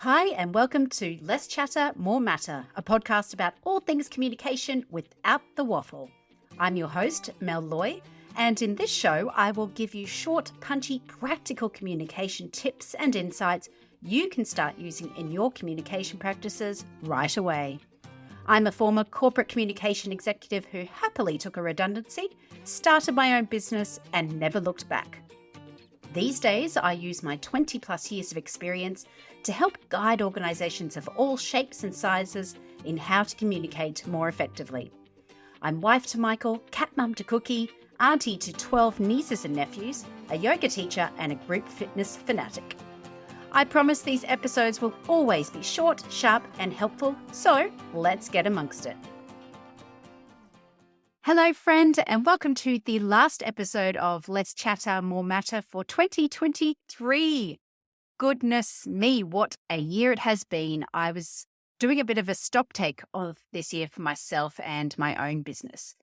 Hi, and welcome to Less Chatter, More Matter, a podcast about all things communication without the waffle. I'm your host, Mel Loy, and in this show, I will give you short, punchy, practical communication tips and insights you can start using in your communication practices right away. I'm a former corporate communication executive who happily took a redundancy, started my own business, and never looked back. These days, I use my 20 plus years of experience to help guide organisations of all shapes and sizes in how to communicate more effectively. I'm wife to Michael, cat mum to Cookie, auntie to 12 nieces and nephews, a yoga teacher and a group fitness fanatic. I promise these episodes will always be short, sharp and helpful, so let's get amongst it. Hello, friend, and welcome to the last episode of Let's Chatter, More Matter for 2023. Goodness me, what a year it has been. I was doing a bit of a stock take of this year for myself and my own business.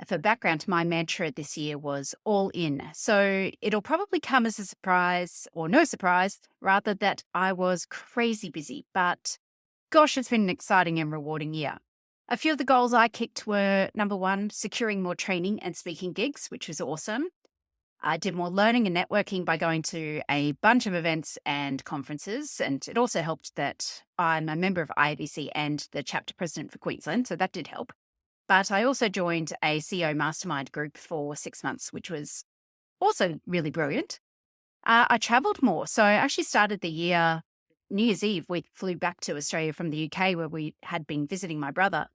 For background, my mantra this year was all in. So it'll probably come as a surprise, or no surprise, rather, that I was crazy busy. But gosh, it's been an exciting and rewarding year. A few of the goals I kicked were, number one, securing more training and speaking gigs, which was awesome. I did more learning and networking by going to a bunch of events and conferences. And it also helped that I'm a member of IABC and the chapter president for Queensland, so that did help. But I also joined a CEO mastermind group for 6 months, which was also really brilliant. I travelled more. So I actually started the year, New Year's Eve, we flew back to Australia from the UK where we had been visiting my brother.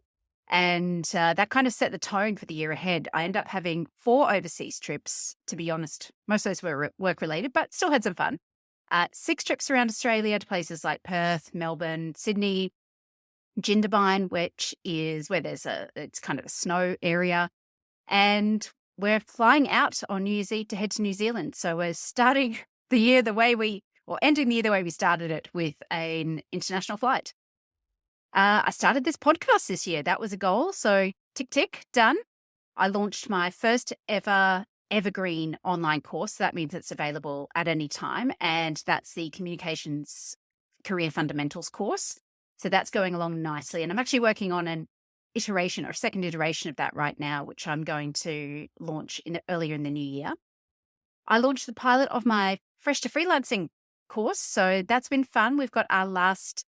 And that kind of set the tone for the year ahead. I ended up having 4 overseas trips, to be honest. Most of those were work-related, but still had some fun. 6 trips around Australia to places like Perth, Melbourne, Sydney, Jindabyne, which is where it's kind of a snow area. And we're flying out on New Year's Eve to head to New Zealand. So we're starting the year ending the year the way we started it, with an international flight. I started this podcast this year. That was a goal. So tick, tick, done. I launched my first ever evergreen online course. That means it's available at any time. And that's the Communications Career Fundamentals course. So that's going along nicely. And I'm actually working on an iteration or second iteration of that right now, which I'm going to launch earlier in the new year. I launched the pilot of my Fresh to Freelancing course. So that's been fun. We've got our last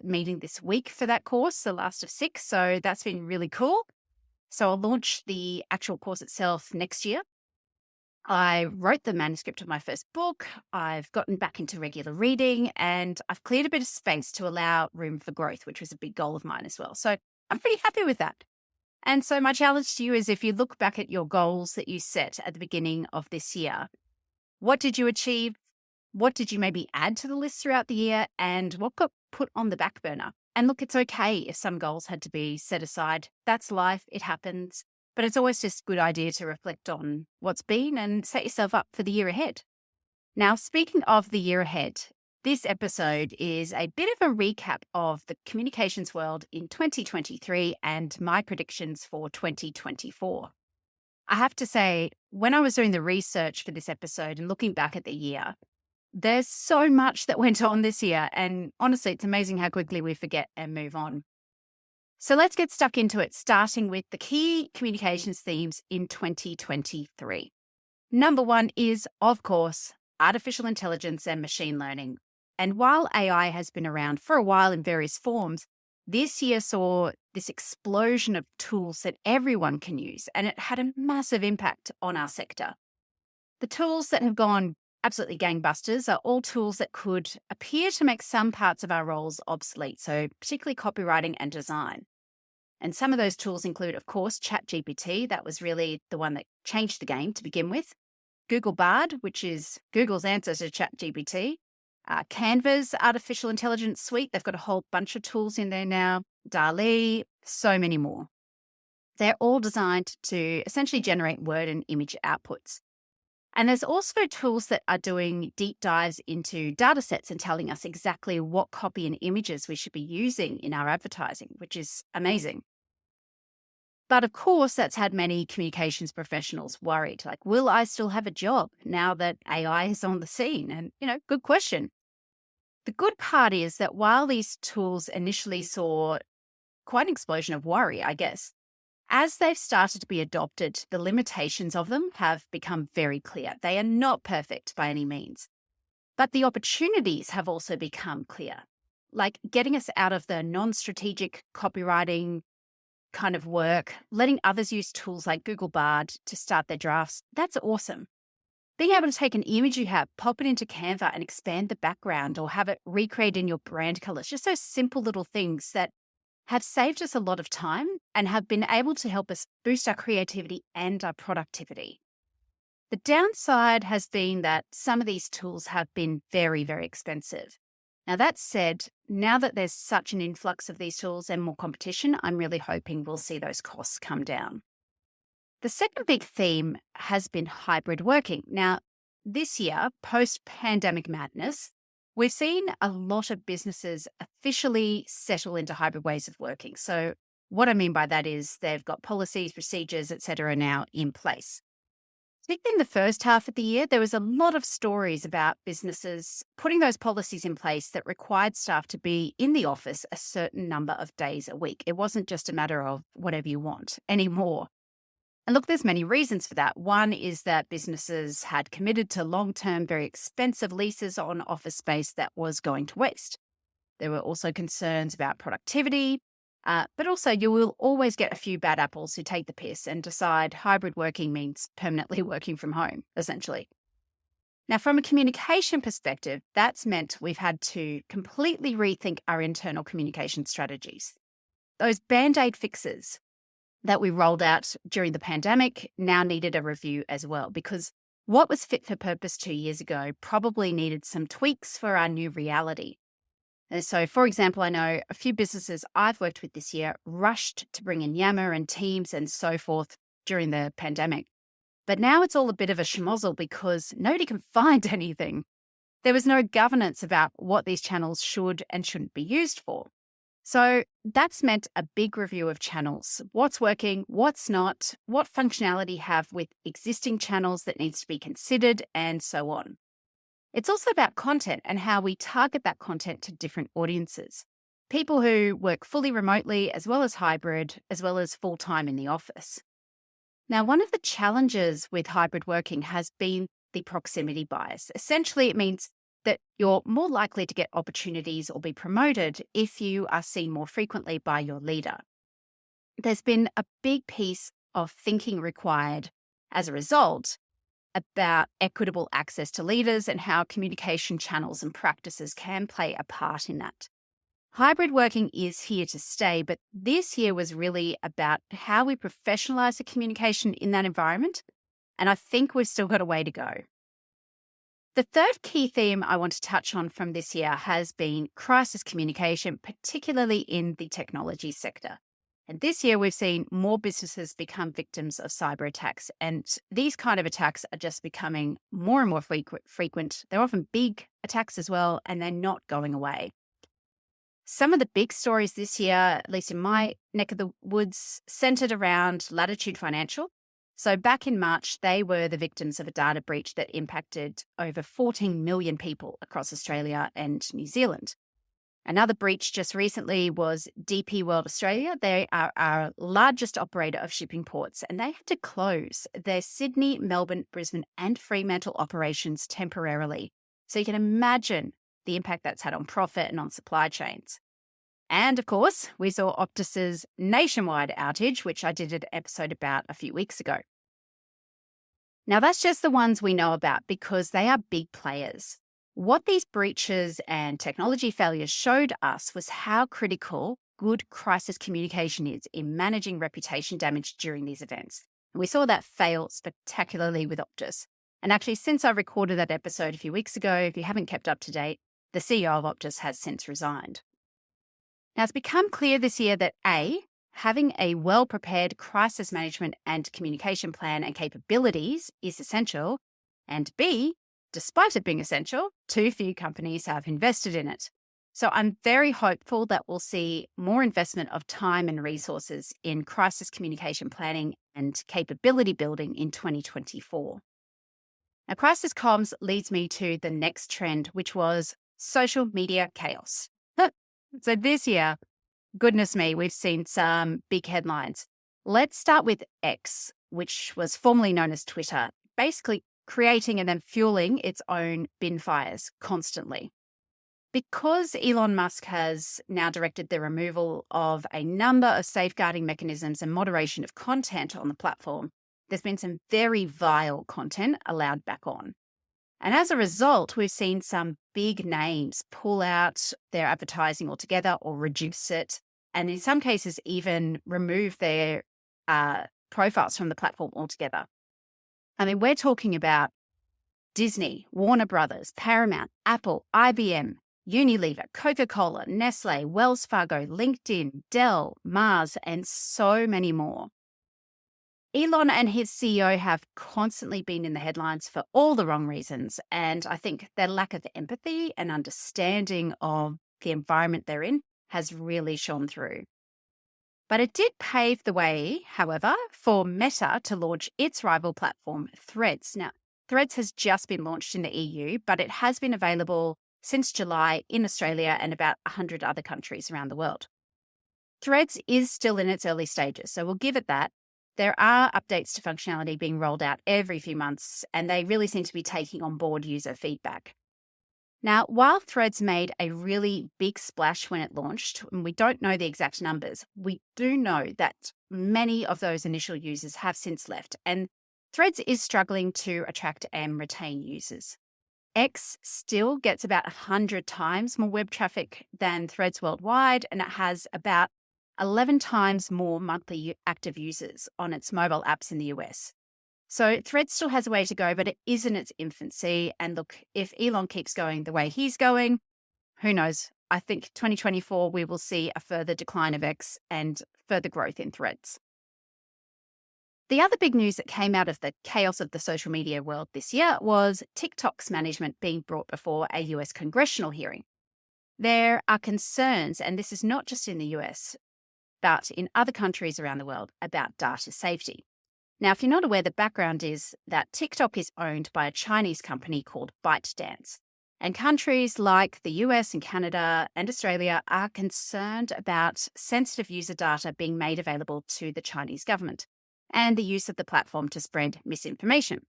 meeting this week for that course, the last of 6. So that's been really cool. So I'll launch the actual course itself next year. I wrote the manuscript of my first book. I've gotten back into regular reading, and I've cleared a bit of space to allow room for growth, which was a big goal of mine as well. So I'm pretty happy with that. And so my challenge to you is, if you look back at your goals that you set at the beginning of this year, what did you achieve? What did you maybe add to the list throughout the year, and what got put on the back burner? And look, it's okay if some goals had to be set aside. That's life. It happens. But it's always just a good idea to reflect on what's been and set yourself up for the year ahead. Now, speaking of the year ahead, this episode is a bit of a recap of the communications world in 2023 and my predictions for 2024. I have to say, when I was doing the research for this episode and looking back at the year, there's so much that went on this year, and honestly, it's amazing how quickly we forget and move on. So let's get stuck into it, starting with the key communications themes in 2023. Number 1 is, of course, artificial intelligence and machine learning. And while AI has been around for a while in various forms, this year saw this explosion of tools that everyone can use, and it had a massive impact on our sector. The tools that have gone absolutely gangbusters are all tools that could appear to make some parts of our roles obsolete, so particularly copywriting and design. And some of those tools include, of course, ChatGPT. That was really the one that changed the game to begin with. Google Bard, which is Google's answer to ChatGPT. Canva's artificial intelligence suite. They've got a whole bunch of tools in there now. DALL-E, so many more. They're all designed to essentially generate word and image outputs. And there's also tools that are doing deep dives into data sets and telling us exactly what copy and images we should be using in our advertising, which is amazing. But of course, that's had many communications professionals worried, like, will I still have a job now that AI is on the scene? And, good question. The good part is that while these tools initially saw quite an explosion of worry, I guess, as they've started to be adopted, the limitations of them have become very clear. They are not perfect by any means, but the opportunities have also become clear, like getting us out of the non-strategic copywriting kind of work, letting others use tools like Google Bard to start their drafts. That's awesome. Being able to take an image you have, pop it into Canva and expand the background or have it recreate in your brand colors, just those simple little things that have saved us a lot of time and have been able to help us boost our creativity and our productivity. The downside has been that some of these tools have been very, very expensive. Now, that said, now that there's such an influx of these tools and more competition, I'm really hoping we'll see those costs come down. The second big theme has been hybrid working. Now, this year, post-pandemic madness, we've seen a lot of businesses officially settle into hybrid ways of working. So what I mean by that is they've got policies, procedures, et cetera, now in place. Particularly in the first half of the year, there was a lot of stories about businesses putting those policies in place that required staff to be in the office a certain number of days a week. It wasn't just a matter of whatever you want anymore. And look, there's many reasons for that. One is that businesses had committed to long-term, very expensive leases on office space that was going to waste. There were also concerns about productivity, but also you will always get a few bad apples who take the piss and decide hybrid working means permanently working from home, essentially. Now, from a communication perspective, that's meant we've had to completely rethink our internal communication strategies. Those Band-Aid fixes that we rolled out during the pandemic now needed a review as well, because what was fit for purpose 2 years ago probably needed some tweaks for our new reality. And so, for example, I know a few businesses I've worked with this year rushed to bring in Yammer and Teams and so forth during the pandemic. But now it's all a bit of a schmozzle because nobody can find anything. There was no governance about what these channels should and shouldn't be used for. So that's meant a big review of channels. What's working, what's not, what functionality have with existing channels that needs to be considered, and so on. It's also about content and how we target that content to different audiences. People who work fully remotely, as well as hybrid, as well as full-time in the office. Now, one of the challenges with hybrid working has been the proximity bias. Essentially, it means that you're more likely to get opportunities or be promoted if you are seen more frequently by your leader. There's been a big piece of thinking required as a result about equitable access to leaders and how communication channels and practices can play a part in that. Hybrid working is here to stay, but this year was really about how we professionalize the communication in that environment, and I think we've still got a way to go. The third key theme I want to touch on from this year has been crisis communication, particularly in the technology sector. And this year, we've seen more businesses become victims of cyber attacks. And these kind of attacks are just becoming more and more frequent. They're often big attacks as well, and they're not going away. Some of the big stories this year, at least in my neck of the woods, centered around Latitude Financial. So back in March, they were the victims of a data breach that impacted over 14 million people across Australia and New Zealand. Another breach just recently was DP World Australia. They are our largest operator of shipping ports, and they had to close their Sydney, Melbourne, Brisbane, and Fremantle operations temporarily. So you can imagine the impact that's had on profit and on supply chains. And of course, we saw Optus's nationwide outage, which I did an episode about a few weeks ago. Now, that's just the ones we know about because they are big players. What these breaches and technology failures showed us was how critical good crisis communication is in managing reputation damage during these events. And we saw that fail spectacularly with Optus. And actually, since I recorded that episode a few weeks ago, if you haven't kept up to date, the CEO of Optus has since resigned. Now, it's become clear this year that A, having a well-prepared crisis management and communication plan and capabilities is essential, and B, despite it being essential, too few companies have invested in it. So I'm very hopeful that we'll see more investment of time and resources in crisis communication planning and capability building in 2024. Now, crisis comms leads me to the next trend, which was social media chaos. So this year, goodness me, we've seen some big headlines. Let's start with X, which was formerly known as Twitter, basically creating and then fueling its own bin fires constantly. Because Elon Musk has now directed the removal of a number of safeguarding mechanisms and moderation of content on the platform, there's been some very vile content allowed back on. And as a result, we've seen some big names pull out their advertising altogether or reduce it, and in some cases, even remove their profiles from the platform altogether. I mean, we're talking about Disney, Warner Brothers, Paramount, Apple, IBM, Unilever, Coca-Cola, Nestle, Wells Fargo, LinkedIn, Dell, Mars, and so many more. Elon and his CEO have constantly been in the headlines for all the wrong reasons, and I think their lack of empathy and understanding of the environment they're in has really shone through. But it did pave the way, however, for Meta to launch its rival platform, Threads. Now, Threads has just been launched in the EU, but it has been available since July in Australia and about 100 other countries around the world. Threads is still in its early stages, so we'll give it that. There are updates to functionality being rolled out every few months, and they really seem to be taking on board user feedback. Now, while Threads made a really big splash when it launched, and we don't know the exact numbers, we do know that many of those initial users have since left, and Threads is struggling to attract and retain users. X still gets about 100 times more web traffic than Threads worldwide, and it has about 11 times more monthly active users on its mobile apps in the US. So Threads still has a way to go, but it is in its infancy. And look, if Elon keeps going the way he's going, who knows? I think 2024, we will see a further decline of X and further growth in Threads. The other big news that came out of the chaos of the social media world this year was TikTok's management being brought before a US congressional hearing. There are concerns, and this is not just in the US, but in other countries around the world, about data safety. Now, if you're not aware, the background is that TikTok is owned by a Chinese company called ByteDance. And countries like the US and Canada and Australia are concerned about sensitive user data being made available to the Chinese government and the use of the platform to spread misinformation.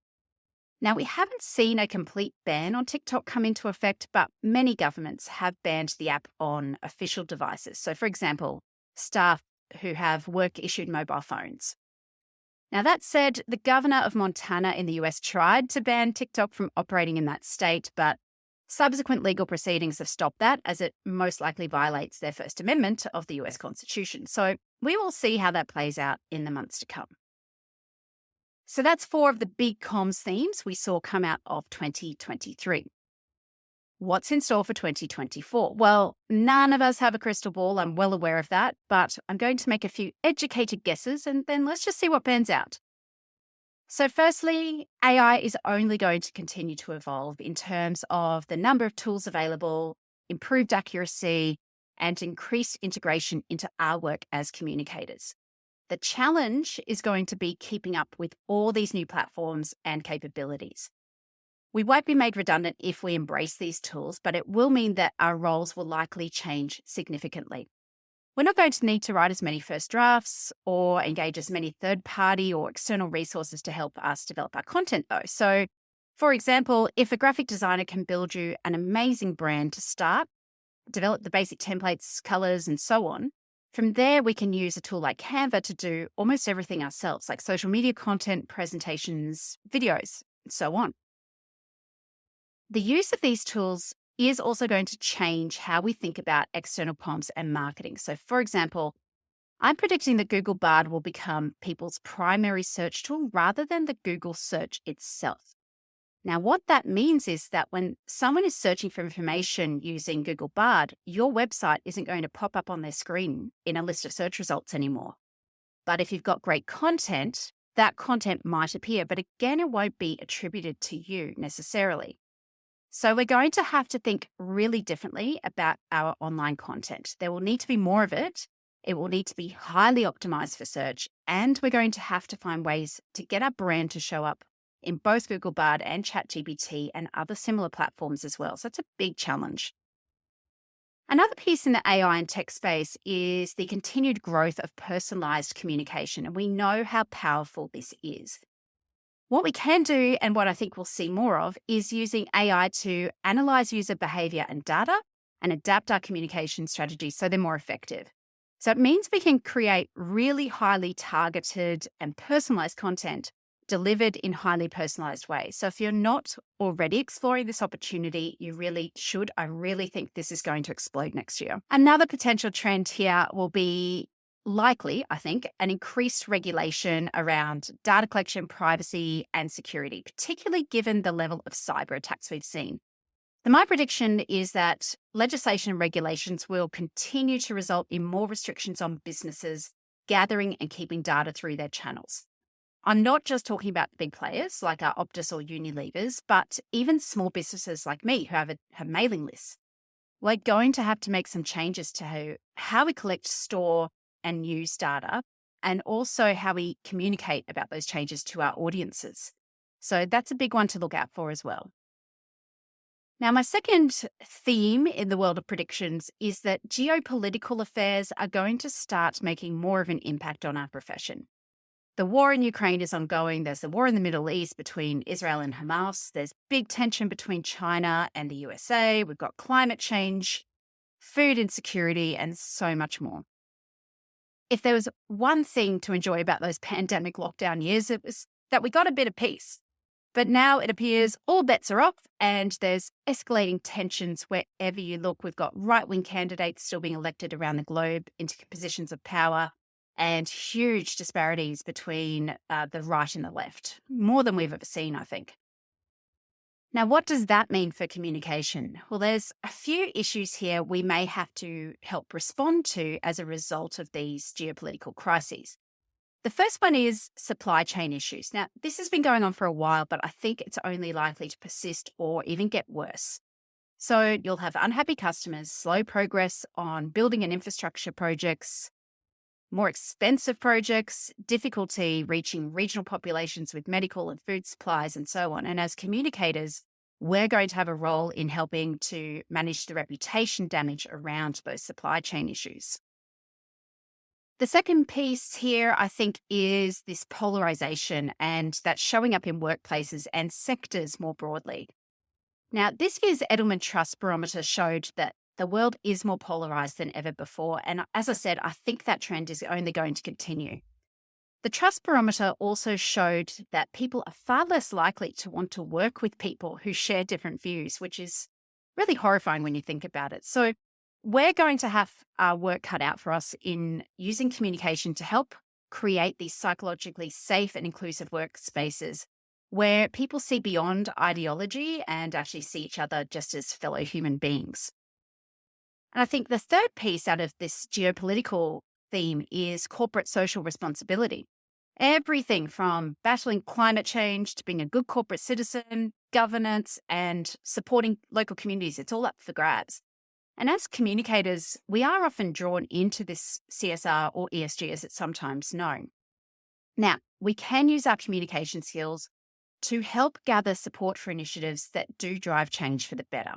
Now, we haven't seen a complete ban on TikTok come into effect, but many governments have banned the app on official devices. So, for example, staff who have work-issued mobile phones. Now, that said, the governor of Montana in the US tried to ban TikTok from operating in that state, but subsequent legal proceedings have stopped that, as it most likely violates their First Amendment of the US Constitution. So we will see how that plays out in the months to come. So that's 4 of the big comms themes we saw come out of 2023. What's in store for 2024? Well, none of us have a crystal ball. I'm well aware of that, but I'm going to make a few educated guesses and then let's just see what pans out. So firstly, AI is only going to continue to evolve in terms of the number of tools available, improved accuracy, and increased integration into our work as communicators. The challenge is going to be keeping up with all these new platforms and capabilities. We won't be made redundant if we embrace these tools, but it will mean that our roles will likely change significantly. We're not going to need to write as many first drafts or engage as many third-party or external resources to help us develop our content, though. So, for example, if a graphic designer can build you an amazing brand to start, develop the basic templates, colors, and so on, from there we can use a tool like Canva to do almost everything ourselves, like social media content, presentations, videos, and so on. The use of these tools is also going to change how we think about external comms and marketing. So, for example, I'm predicting that Google Bard will become people's primary search tool rather than the Google search itself. Now, what that means is that when someone is searching for information using Google Bard, your website isn't going to pop up on their screen in a list of search results anymore. But if you've got great content, that content might appear, but again, it won't be attributed to you necessarily. So we're going to have to think really differently about our online content. There will need to be more of it. It will need to be highly optimized for search. And we're going to have to find ways to get our brand to show up in both Google Bard and ChatGPT and other similar platforms as well. So it's a big challenge. Another piece in the AI and tech space is the continued growth of personalized communication, and we know how powerful this is. What we can do, and what I think we'll see more of, is using AI to analyze user behavior and data and adapt our communication strategies so they're more effective. So it means we can create really highly targeted and personalized content delivered in highly personalized ways. So if you're not already exploring this opportunity, you really should. I really think this is going to explode next year. Another potential trend here will be likely, I think, an increased regulation around data collection, privacy, and security, particularly given the level of cyber attacks we've seen. My prediction is that legislation and regulations will continue to result in more restrictions on businesses gathering and keeping data through their channels. I'm not just talking about the big players like our Optus or Unilevers, but even small businesses like me who have mailing lists. We're going to have to make some changes to how we collect, store, and use data, and also how we communicate about those changes to our audiences. So that's a big one to look out for as well. Now, my second theme in the world of predictions is that geopolitical affairs are going to start making more of an impact on our profession. The war in Ukraine is ongoing. There's the war in the Middle East between Israel and Hamas. There's big tension between China and the USA. We've got climate change, food insecurity, and so much more. If there was one thing to enjoy about those pandemic lockdown years, it was that we got a bit of peace. But now it appears all bets are off and there's escalating tensions wherever you look. We've got right-wing candidates still being elected around the globe into positions of power and huge disparities between the right and the left, more than we've ever seen, I think. Now, what does that mean for communication? Well, there's a few issues here we may have to help respond to as a result of these geopolitical crises. The first one is supply chain issues. Now, this has been going on for a while, but I think it's only likely to persist or even get worse. So you'll have unhappy customers, slow progress on building and infrastructure projects, more expensive projects, difficulty reaching regional populations with medical and food supplies, and so on. And as communicators, we're going to have a role in helping to manage the reputation damage around those supply chain issues. The second piece here, I think, is this polarization, and that's showing up in workplaces and sectors more broadly. Now, this year's Edelman Trust Barometer showed that the world is more polarized than ever before. And as I said, I think that trend is only going to continue. The Trust Barometer also showed that people are far less likely to want to work with people who share different views, which is really horrifying when you think about it. So we're going to have our work cut out for us in using communication to help create these psychologically safe and inclusive workspaces where people see beyond ideology and actually see each other just as fellow human beings. And I think the third piece out of this geopolitical theme is corporate social responsibility. Everything from battling climate change to being a good corporate citizen, governance, and supporting local communities, it's all up for grabs. And as communicators, we are often drawn into this CSR or ESG as it's sometimes known. Now, we can use our communication skills to help gather support for initiatives that do drive change for the better.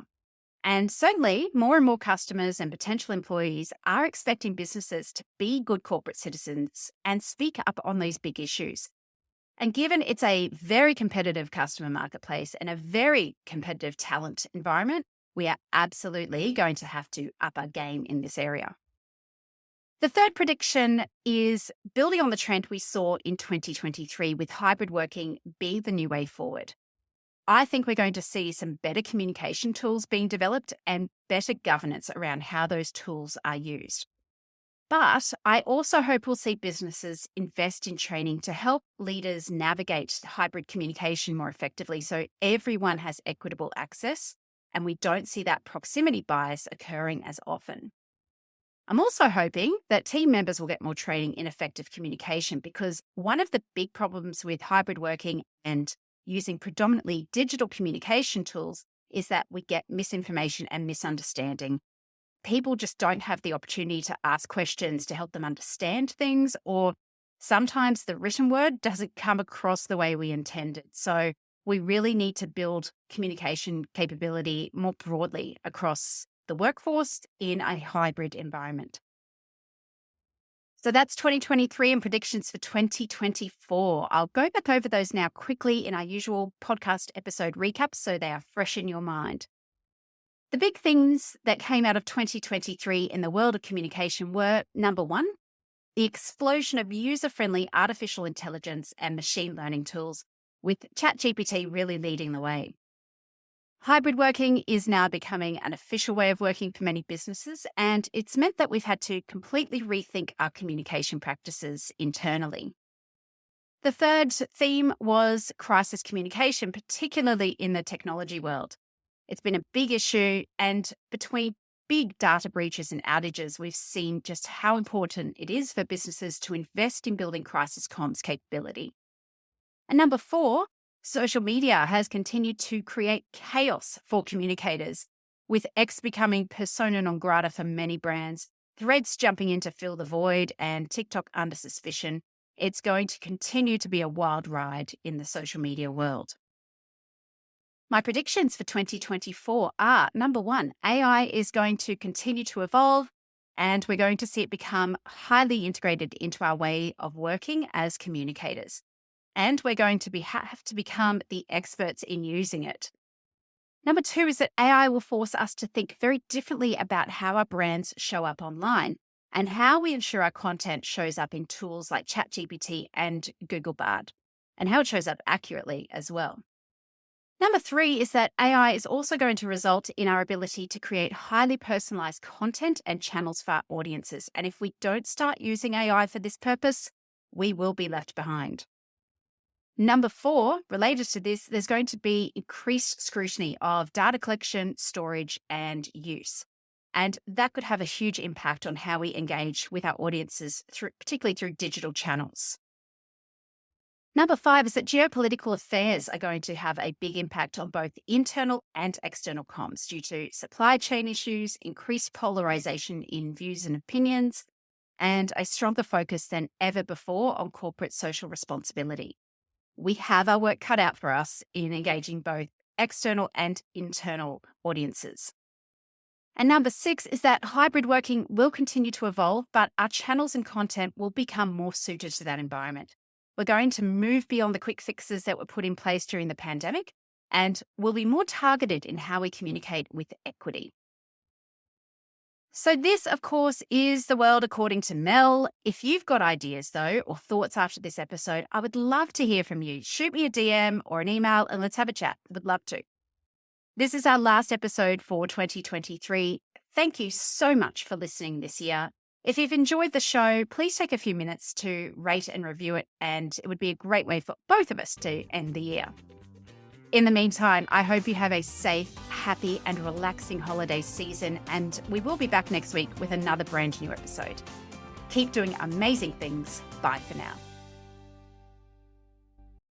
And certainly, more and more customers and potential employees are expecting businesses to be good corporate citizens and speak up on these big issues. And given it's a very competitive customer marketplace and a very competitive talent environment, we are absolutely going to have to up our game in this area. The third prediction is building on the trend we saw in 2023 with hybrid working being the new way forward. I think we're going to see some better communication tools being developed and better governance around how those tools are used. But I also hope we'll see businesses invest in training to help leaders navigate hybrid communication more effectively so everyone has equitable access and we don't see that proximity bias occurring as often. I'm also hoping that team members will get more training in effective communication because one of the big problems with hybrid working and using predominantly digital communication tools is that we get misinformation and misunderstanding. People just don't have the opportunity to ask questions to help them understand things, or sometimes the written word doesn't come across the way we intended. So we really need to build communication capability more broadly across the workforce in a hybrid environment. So that's 2023 and predictions for 2024. I'll go back over those now quickly in our usual podcast episode recap so they are fresh in your mind. The big things that came out of 2023 in the world of communication were, number one, the explosion of user-friendly artificial intelligence and machine learning tools, with ChatGPT really leading the way. Hybrid working is now becoming an official way of working for many businesses, and it's meant that we've had to completely rethink our communication practices internally. The third theme was crisis communication, particularly in the technology world. It's been a big issue, and between big data breaches and outages, we've seen just how important it is for businesses to invest in building crisis comms capability. And number four, social media has continued to create chaos for communicators, with X becoming persona non grata for many brands, Threads jumping in to fill the void, and TikTok under suspicion. It's going to continue to be a wild ride in the social media world. My predictions for 2024 are, number one, AI is going to continue to evolve, and we're going to see it become highly integrated into our way of working as communicators. And we're going to have to become the experts in using it. Number two is that AI will force us to think very differently about how our brands show up online and how we ensure our content shows up in tools like ChatGPT and Google Bard, and how it shows up accurately as well. Number three is that AI is also going to result in our ability to create highly personalized content and channels for our audiences. And if we don't start using AI for this purpose, we will be left behind. Number four, related to this, there's going to be increased scrutiny of data collection, storage, and use. And that could have a huge impact on how we engage with our audiences, particularly through digital channels. Number five is that geopolitical affairs are going to have a big impact on both internal and external comms due to supply chain issues, increased polarization in views and opinions, and a stronger focus than ever before on corporate social responsibility. We have our work cut out for us in engaging both external and internal audiences. And number six is that hybrid working will continue to evolve, but our channels and content will become more suited to that environment. We're going to move beyond the quick fixes that were put in place during the pandemic, and we'll be more targeted in how we communicate with equity. So this, of course, is the world according to Mel. If you've got ideas, though, or thoughts after this episode, I would love to hear from you. Shoot me a DM or an email and let's have a chat. I would love to. This is our last episode for 2023. Thank you so much for listening this year. If you've enjoyed the show, please take a few minutes to rate and review it, and it would be a great way for both of us to end the year. In the meantime, I hope you have a safe, happy, and relaxing holiday season, and we will be back next week with another brand new episode. Keep doing amazing things. Bye for now.